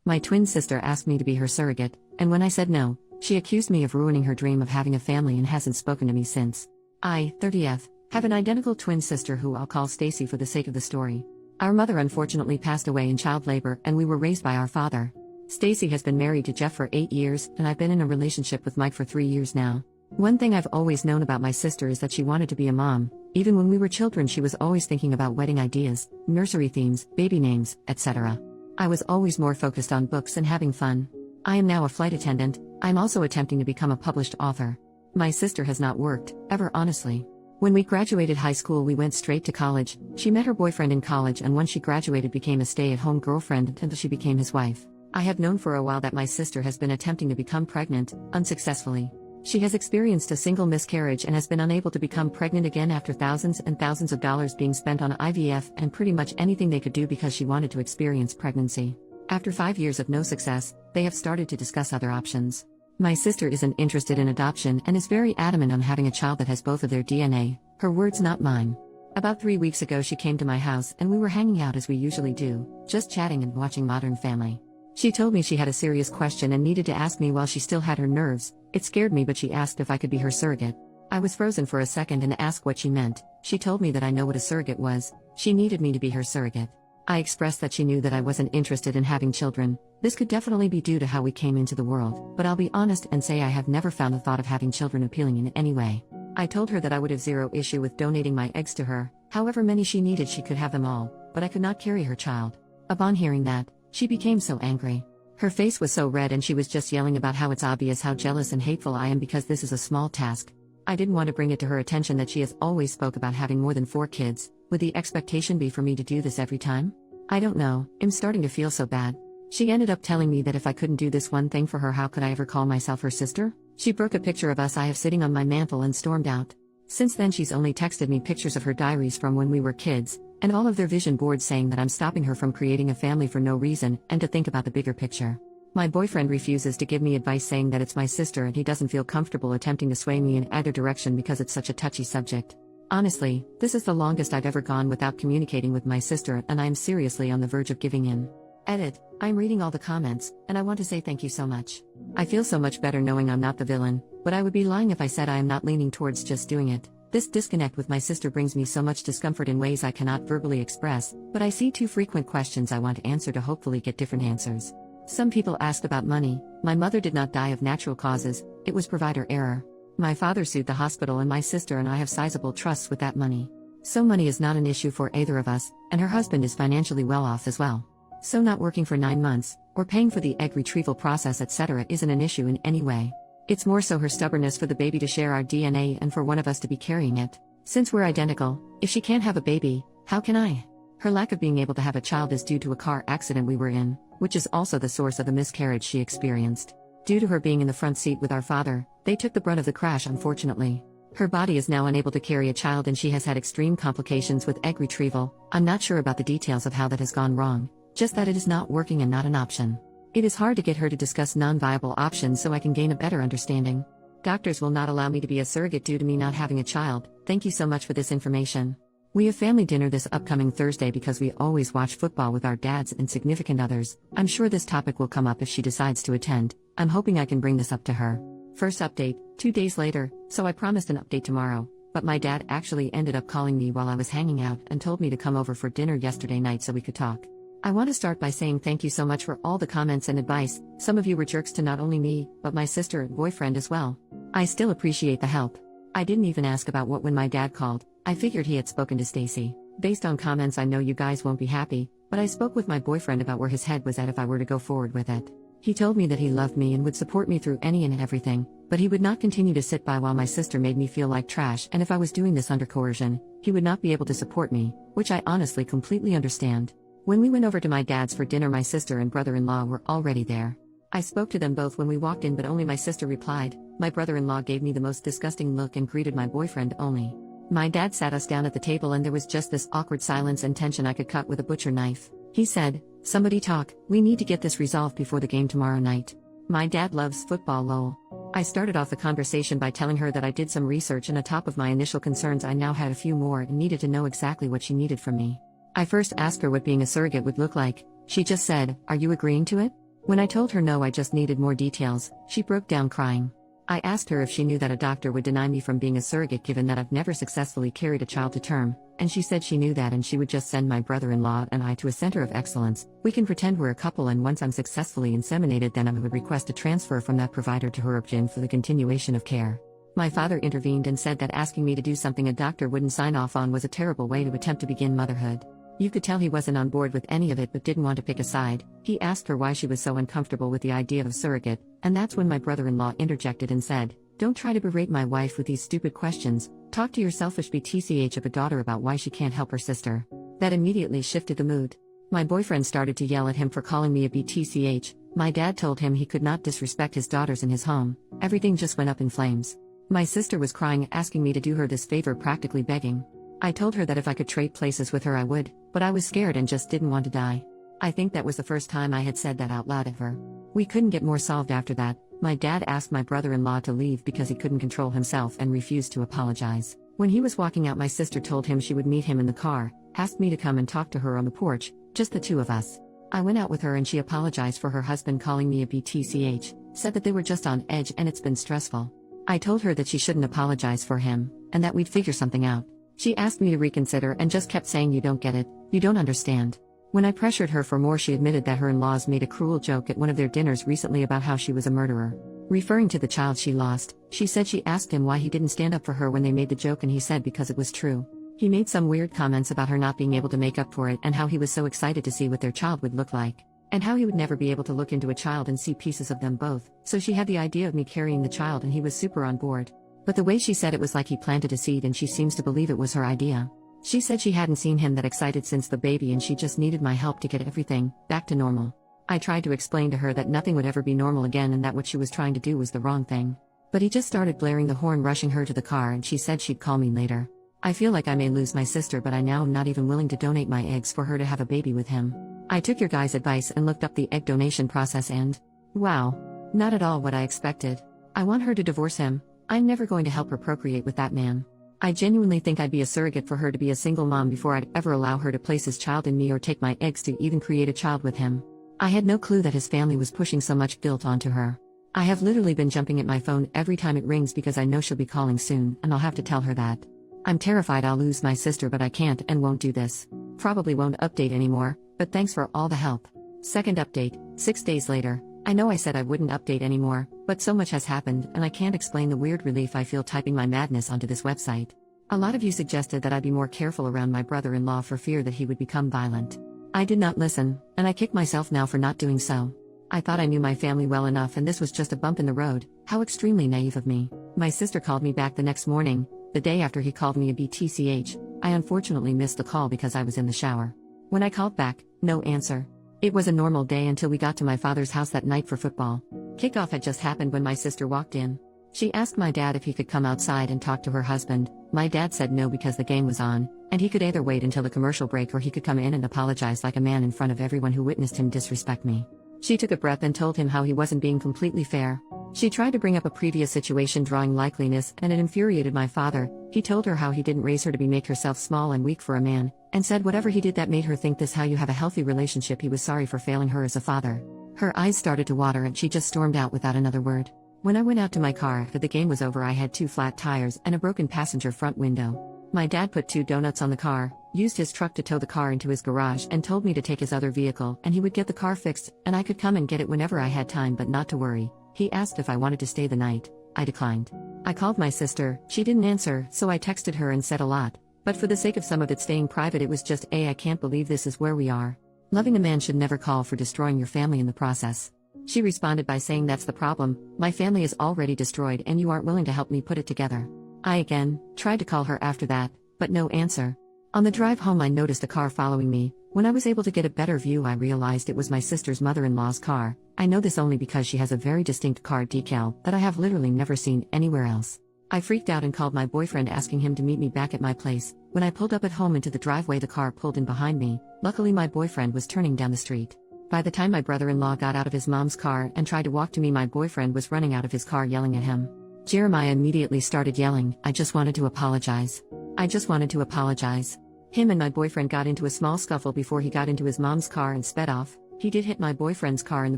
My twin sister asked me to be her surrogate, and when I said no, she accused me of ruining her dream of having a family and hasn't spoken to me since. I, 30th, have an identical twin sister who I'll call Stacy for the sake of the story. Our mother unfortunately passed away in child labor and we were raised by our father. Stacy has been married to Jeff for 8 years and I've been in a relationship with Mike for 3 years now. One thing I've always known about my sister is that she wanted to be a mom. Even when we were children she was always thinking about wedding ideas, nursery themes, baby names, etc. I was always more focused on books and having fun. I am now a flight attendant. I'm also attempting to become a published author. My sister has not worked, ever honestly. When we graduated high school we went straight to college. She met her boyfriend in college and once she graduated became a stay-at-home girlfriend until she became his wife. I have known for a while that my sister has been attempting to become pregnant, unsuccessfully. She has experienced a single miscarriage and has been unable to become pregnant again after thousands and thousands of dollars being spent on IVF and pretty much anything they could do because she wanted to experience pregnancy. After 5 years of no success, they have started to discuss other options. My sister isn't interested in adoption and is very adamant on having a child that has both of their DNA, her words not mine. About 3 weeks ago she came to my house and we were hanging out as we usually do, just chatting and watching Modern Family. She told me she had a serious question and needed to ask me while she still had her nerves. It scared me but she asked if I could be her surrogate. I was frozen for a second and asked what she meant. She told me that I know what a surrogate was. She needed me to be her surrogate. I expressed that she knew that I wasn't interested in having children. This could definitely be due to how we came into the world, but I'll be honest and say I have never found the thought of having children appealing in any way. I told her that I would have zero issue with donating my eggs to her, however many she needed she could have them all, but I could not carry her child. Upon hearing that, she became so angry. Her face was so red and she was just yelling about how it's obvious how jealous and hateful I am because this is a small task. I didn't want to bring it to her attention that she has always spoke about having more than 4 kids. Would the expectation be for me to do this every time? I don't know, I'm starting to feel so bad. She ended up telling me that if I couldn't do this one thing for her how could I ever call myself her sister? She broke a picture of us I have sitting on my mantle and stormed out. Since then she's only texted me pictures of her diaries from when we were kids, and all of their vision boards saying that I'm stopping her from creating a family for no reason and to think about the bigger picture. My boyfriend refuses to give me advice saying that it's my sister and he doesn't feel comfortable attempting to sway me in either direction because it's such a touchy subject. Honestly, this is the longest I've ever gone without communicating with my sister and I am seriously on the verge of giving in. Edit, I'm reading all the comments, and I want to say thank you so much. I feel so much better knowing I'm not the villain, but I would be lying if I said I am not leaning towards just doing it. This disconnect with my sister brings me so much discomfort in ways I cannot verbally express, but I see 2 frequent questions I want to answer to hopefully get different answers. Some people asked about money. My mother did not die of natural causes, it was provider error. My father sued the hospital and my sister and I have sizable trusts with that money. So money is not an issue for either of us, and her husband is financially well off as well. So not working for 9 months, or paying for the egg retrieval process etc. isn't an issue in any way. It's more so her stubbornness for the baby to share our DNA and for one of us to be carrying it. Since we're identical, if she can't have a baby, how can I? Her lack of being able to have a child is due to a car accident we were in, which is also the source of the miscarriage she experienced. Due to her being in the front seat with our father, they took the brunt of the crash unfortunately. Her body is now unable to carry a child and she has had extreme complications with egg retrieval. I'm not sure about the details of how that has gone wrong, just that it is not working and not an option. It is hard to get her to discuss non-viable options so I can gain a better understanding. Doctors will not allow me to be a surrogate due to me not having a child. Thank you so much for this information. We have family dinner this upcoming Thursday because we always watch football with our dads and significant others. I'm sure this topic will come up if she decides to attend. I'm hoping I can bring this up to her. First update, 2 days later, so I promised an update tomorrow, but my dad actually ended up calling me while I was hanging out and told me to come over for dinner yesterday night so we could talk. I want to start by saying thank you so much for all the comments and advice. Some of you were jerks to not only me, but my sister and boyfriend as well. I still appreciate the help. I didn't even ask about what when my dad called. I figured he had spoken to Stacy. Based on comments I know you guys won't be happy, but I spoke with my boyfriend about where his head was at if I were to go forward with it. He told me that he loved me and would support me through any and everything, but he would not continue to sit by while my sister made me feel like trash, and if I was doing this under coercion, he would not be able to support me, which I honestly completely understand. When we went over to my dad's for dinner my sister and brother-in-law were already there. I spoke to them both when we walked in but only my sister replied. My brother-in-law gave me the most disgusting look and greeted my boyfriend only. My dad sat us down at the table and there was just this awkward silence and tension I could cut with a butcher knife. He said, "Somebody talk, we need to get this resolved before the game tomorrow night." My dad loves football lol. I started off the conversation by telling her that I did some research and on top of my initial concerns I now had a few more and needed to know exactly what she needed from me. I first asked her what being a surrogate would look like. She just said, "Are you agreeing to it?" When I told her no, I just needed more details, she broke down crying. I asked her if she knew that a doctor would deny me from being a surrogate given that I've never successfully carried a child to term, and she said she knew that and she would just send my brother-in-law and I to a center of excellence. We can pretend we're a couple, and once I'm successfully inseminated, then I would request a transfer from that provider to her option for the continuation of care. My father intervened and said that asking me to do something a doctor wouldn't sign off on was a terrible way to attempt to begin motherhood. You could tell he wasn't on board with any of it but didn't want to pick a side. He asked her why she was so uncomfortable with the idea of a surrogate, and that's when my brother-in-law interjected and said, "Don't try to berate my wife with these stupid questions, talk to your selfish BTCH of a daughter about why she can't help her sister." That immediately shifted the mood. My boyfriend started to yell at him for calling me a BTCH, my dad told him he could not disrespect his daughters in his home, everything just went up in flames. My sister was crying, asking me to do her this favor, practically begging. I told her that if I could trade places with her I would, but I was scared and just didn't want to die. I think that was the first time I had said that out loud ever. We couldn't get more solved after that. My dad asked my brother-in-law to leave because he couldn't control himself and refused to apologize. When he was walking out, my sister told him she would meet him in the car, asked me to come and talk to her on the porch, just the two of us. I went out with her and she apologized for her husband calling me a BTCH, said that they were just on edge and it's been stressful. I told her that she shouldn't apologize for him, and that we'd figure something out. She asked me to reconsider and just kept saying, "You don't get it, you don't understand." When I pressured her for more, she admitted that her in-laws made a cruel joke at one of their dinners recently about how she was a murderer. Referring to the child she lost, she said she asked him why he didn't stand up for her when they made the joke, and he said because it was true. He made some weird comments about her not being able to make up for it and how he was so excited to see what their child would look like, and how he would never be able to look into a child and see pieces of them both, so she had the idea of me carrying the child and he was super on board. But the way she said it was like he planted a seed and she seems to believe it was her idea. She said she hadn't seen him that excited since the baby and she just needed my help to get everything back to normal. I tried to explain to her that nothing would ever be normal again and that what she was trying to do was the wrong thing. But he just started blaring the horn, rushing her to the car, and she said she'd call me later. I feel like I may lose my sister, but I now am not even willing to donate my eggs for her to have a baby with him. I took your guys' advice and looked up the egg donation process and, wow, not at all what I expected. I want her to divorce him. I'm never going to help her procreate with that man. I genuinely think I'd be a surrogate for her to be a single mom before I'd ever allow her to place his child in me or take my eggs to even create a child with him. I had no clue that his family was pushing so much guilt onto her. I have literally been jumping at my phone every time it rings because I know she'll be calling soon and I'll have to tell her that. I'm terrified I'll lose my sister, but I can't and won't do this. Probably won't update anymore, but thanks for all the help. Second update, 6 days later. I know I said I wouldn't update anymore, but so much has happened and I can't explain the weird relief I feel typing my madness onto this website. A lot of you suggested that I be more careful around my brother-in-law for fear that he would become violent. I did not listen, and I kick myself now for not doing so. I thought I knew my family well enough and this was just a bump in the road. How extremely naive of me. My sister called me back the next morning, the day after he called me a BTCH. I unfortunately missed the call because I was in the shower. When I called back, no answer. It was a normal day until we got to my father's house that night for football. Kickoff had just happened when my sister walked in. She asked my dad if he could come outside and talk to her husband. My dad said no because the game was on, and he could either wait until the commercial break or he could come in and apologize like a man in front of everyone who witnessed him disrespect me. She took a breath and told him how he wasn't being completely fair. She tried to bring up a previous situation drawing likeliness, and it infuriated my father. He told her how he didn't raise her to make herself small and weak for a man, and said whatever he did that made her think this how you have a healthy relationship, he was sorry for failing her as a father. Her eyes started to water and she just stormed out without another word. When I went out to my car after the game was over, I had 2 flat tires and a broken passenger front window. My dad put 2 donuts on the car, used his truck to tow the car into his garage, and told me to take his other vehicle and he would get the car fixed and I could come and get it whenever I had time, but not to worry. He asked if I wanted to stay the night. I declined. I called my sister, she didn't answer, so I texted her and said a lot. But for the sake of some of it staying private, it was just I can't believe this is where we are. Loving a man should never call for destroying your family in the process. She responded by saying that's the problem, my family is already destroyed and you aren't willing to help me put it together. I again tried to call her after that, but no answer. On the drive home I noticed a car following me. When I was able to get a better view I realized it was my sister's mother-in-law's car. I know this only because she has a very distinct car decal that I have literally never seen anywhere else. I freaked out and called my boyfriend asking him to meet me back at my place. When I pulled up at home into the driveway, the car pulled in behind me. Luckily my boyfriend was turning down the street. By the time my brother-in-law got out of his mom's car and tried to walk to me, my boyfriend was running out of his car yelling at him. Jeremiah immediately started yelling, I just wanted to apologize. I just wanted to apologize. Him and my boyfriend got into a small scuffle before he got into his mom's car and sped off. He did hit my boyfriend's car in the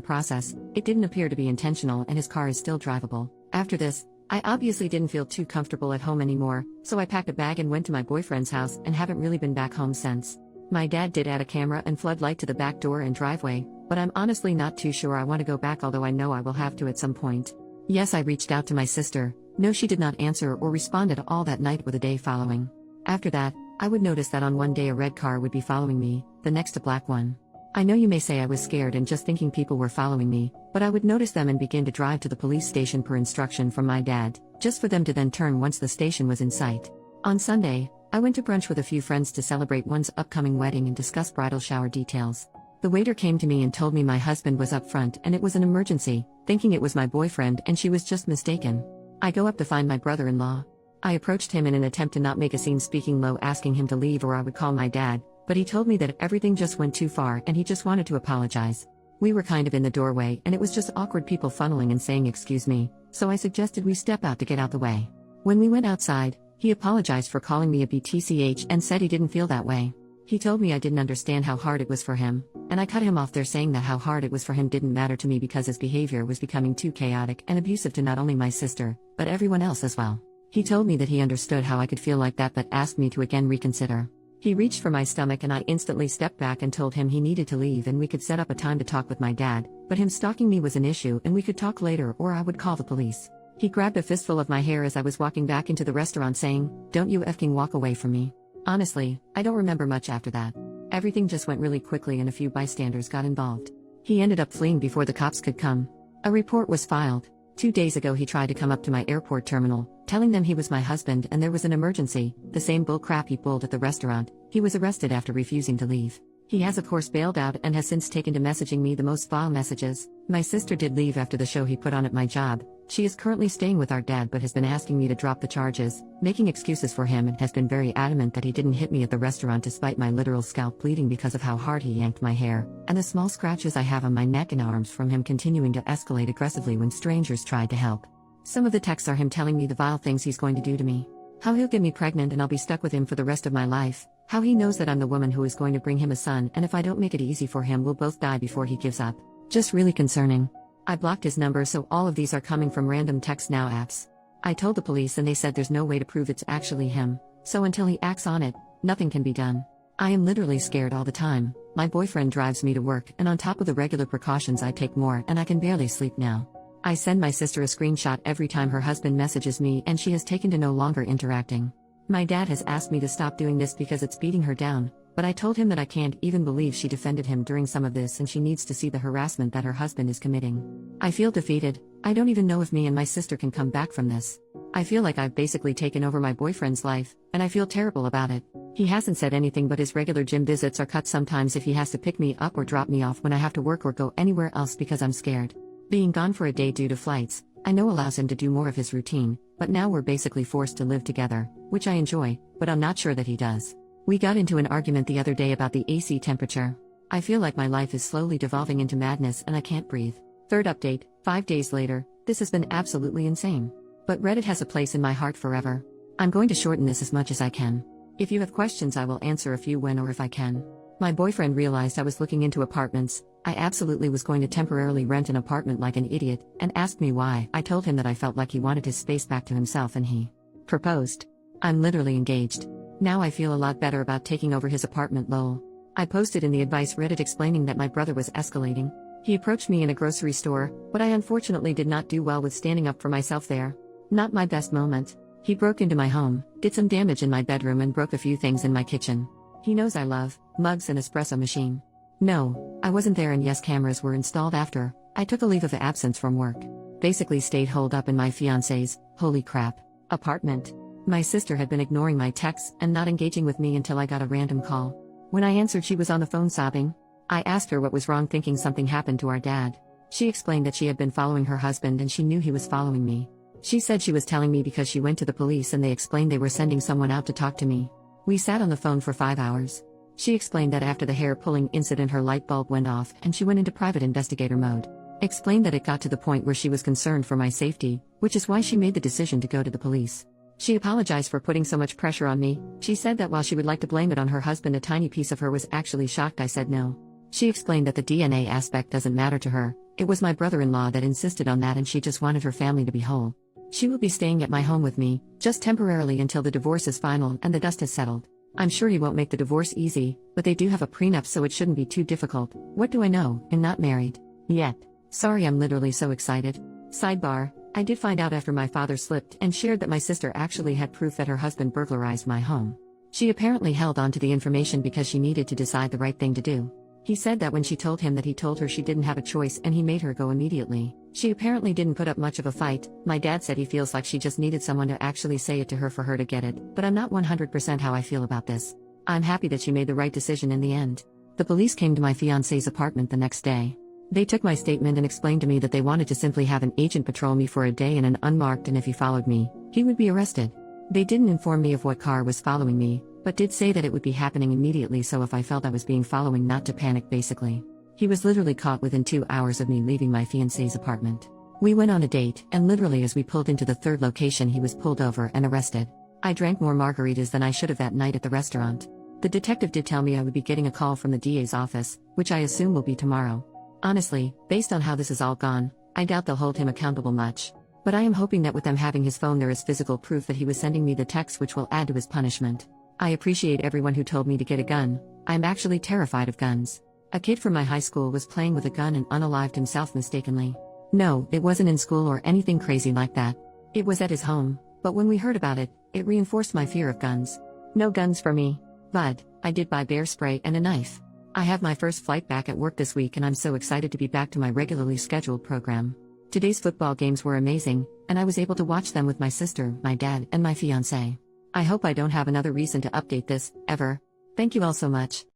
process. It didn't appear to be intentional and his car is still drivable. After this, I obviously didn't feel too comfortable at home anymore, so I packed a bag and went to my boyfriend's house and haven't really been back home since. My dad did add a camera and floodlight to the back door and driveway, but I'm honestly not too sure I want to go back, although I know I will have to at some point. Yes, I reached out to my sister. No, she did not answer or respond at all that night or the day following. After that, I would notice that on one day a red car would be following me, the next a black one. I know you may say I was scared and just thinking people were following me, but I would notice them and begin to drive to the police station per instruction from my dad, just for them to then turn once the station was in sight. On Sunday, I went to brunch with a few friends to celebrate one's upcoming wedding and discuss bridal shower details. The waiter came to me and told me my husband was up front and it was an emergency, thinking it was my boyfriend and she was just mistaken. I go up to find my brother-in-law. I approached him in an attempt to not make a scene, speaking low, asking him to leave or I would call my dad, but he told me that everything just went too far and he just wanted to apologize. We were kind of in the doorway and it was just awkward people funneling and saying excuse me, so I suggested we step out to get out the way. When we went outside, he apologized for calling me a BTCH and said he didn't feel that way. He told me I didn't understand how hard it was for him, and I cut him off there, saying that how hard it was for him didn't matter to me because his behavior was becoming too chaotic and abusive to not only my sister, but everyone else as well. He told me that he understood how I could feel like that but asked me to again reconsider. He reached for my stomach and I instantly stepped back and told him he needed to leave and we could set up a time to talk with my dad, but him stalking me was an issue and we could talk later or I would call the police. He grabbed a fistful of my hair as I was walking back into the restaurant, saying, "Don't you effing walk away from me." Honestly, I don't remember much after that. Everything just went really quickly and a few bystanders got involved. He ended up fleeing before the cops could come. A report was filed. 2 days ago he tried to come up to my airport terminal, telling them he was my husband and there was an emergency, the same bull crap he pulled at the restaurant. He was arrested after refusing to leave. He has of course bailed out and has since taken to messaging me the most vile messages. My sister did leave after the show he put on at my job. She is currently staying with our dad but has been asking me to drop the charges, making excuses for him, and has been very adamant that he didn't hit me at the restaurant despite my literal scalp bleeding because of how hard he yanked my hair, and the small scratches I have on my neck and arms from him continuing to escalate aggressively when strangers tried to help. Some of the texts are him telling me the vile things he's going to do to me. How he'll get me pregnant and I'll be stuck with him for the rest of my life. How he knows that I'm the woman who is going to bring him a son, and if I don't make it easy for him we'll both die before he gives up. Just really concerning. I blocked his number, so all of these are coming from random text now apps. I told the police and they said there's no way to prove it's actually him, so until he acts on it, nothing can be done. I am literally scared all the time. My boyfriend drives me to work and on top of the regular precautions I take more, and I can barely sleep now. I send my sister a screenshot every time her husband messages me and she has taken to no longer interacting. My dad has asked me to stop doing this because it's beating her down, but I told him that I can't even believe she defended him during some of this and she needs to see the harassment that her husband is committing. I feel defeated. I don't even know if me and my sister can come back from this. I feel like I've basically taken over my boyfriend's life, and I feel terrible about it. He hasn't said anything, but his regular gym visits are cut sometimes if he has to pick me up or drop me off when I have to work or go anywhere else because I'm scared. Being gone for a day due to flights, I know allows him to do more of his routine, but now we're basically forced to live together, which I enjoy, but I'm not sure that he does. We got into an argument the other day about the AC temperature. I feel like my life is slowly devolving into madness and I can't breathe. Third update, 5 days later. This has been absolutely insane. But Reddit has a place in my heart forever. I'm going to shorten this as much as I can. If you have questions I will answer a few when or if I can. My boyfriend realized I was looking into apartments. I absolutely was going to temporarily rent an apartment like an idiot, and asked me why. I told him that I felt like he wanted his space back to himself and he proposed. I'm literally engaged. Now I feel a lot better about taking over his apartment, lol. I posted in the advice Reddit explaining that my brother was escalating. He approached me in a grocery store, but I unfortunately did not do well with standing up for myself there. Not my best moment. He broke into my home, did some damage in my bedroom and broke a few things in my kitchen. He knows I love mugs and espresso machine. No, I wasn't there, and yes, cameras were installed after I took a leave of absence from work. Basically stayed holed up in my fiance's, holy crap, apartment. My sister had been ignoring my texts and not engaging with me until I got a random call. When I answered she was on the phone sobbing. I asked her what was wrong, thinking something happened to our dad. She explained that she had been following her husband and she knew he was following me. She said she was telling me because she went to the police and they explained they were sending someone out to talk to me. We sat on the phone for 5 hours. She explained that after the hair pulling incident her light bulb went off and she went into private investigator mode. Explained that it got to the point where she was concerned for my safety, which is why she made the decision to go to the police. She apologized for putting so much pressure on me. She said that while she would like to blame it on her husband, a tiny piece of her was actually shocked I said no. She explained that the DNA aspect doesn't matter to her, it was my brother-in-law that insisted on that and she just wanted her family to be whole. She will be staying at my home with me, just temporarily until the divorce is final and the dust has settled. I'm sure he won't make the divorce easy, but they do have a prenup so it shouldn't be too difficult. What do I know? I'm not married. Yet. Sorry, I'm literally so excited. Sidebar, I did find out after my father slipped and shared that my sister actually had proof that her husband burglarized my home. She apparently held on to the information because she needed to decide the right thing to do. He said that when she told him that he told her she didn't have a choice and he made her go immediately. She apparently didn't put up much of a fight. My dad said he feels like she just needed someone to actually say it to her for her to get it, but I'm not 100% how I feel about this. I'm happy that she made the right decision in the end. The police came to my fiancé's apartment the next day. They took my statement and explained to me that they wanted to simply have an agent patrol me for a day in an unmarked and if he followed me, he would be arrested. They didn't inform me of what car was following me, but did say that it would be happening immediately so if I felt I was being followed not to panic basically. He was literally caught within 2 hours of me leaving my fiancé's apartment. We went on a date, and literally as we pulled into the third location he was pulled over and arrested. I drank more margaritas than I should have that night at the restaurant. The detective did tell me I would be getting a call from the DA's office, which I assume will be tomorrow. Honestly, based on how this has all gone, I doubt they'll hold him accountable much. But I am hoping that with them having his phone there is physical proof that he was sending me the text which will add to his punishment. I appreciate everyone who told me to get a gun. I'm actually terrified of guns. A kid from my high school was playing with a gun and unalived himself mistakenly. No, it wasn't in school or anything crazy like that. It was at his home, but when we heard about it, it reinforced my fear of guns. No guns for me. But I did buy bear spray and a knife. I have my first flight back at work this week and I'm so excited to be back to my regularly scheduled program. Today's football games were amazing, and I was able to watch them with my sister, my dad, and my fiancé. I hope I don't have another reason to update this, ever. Thank you all so much.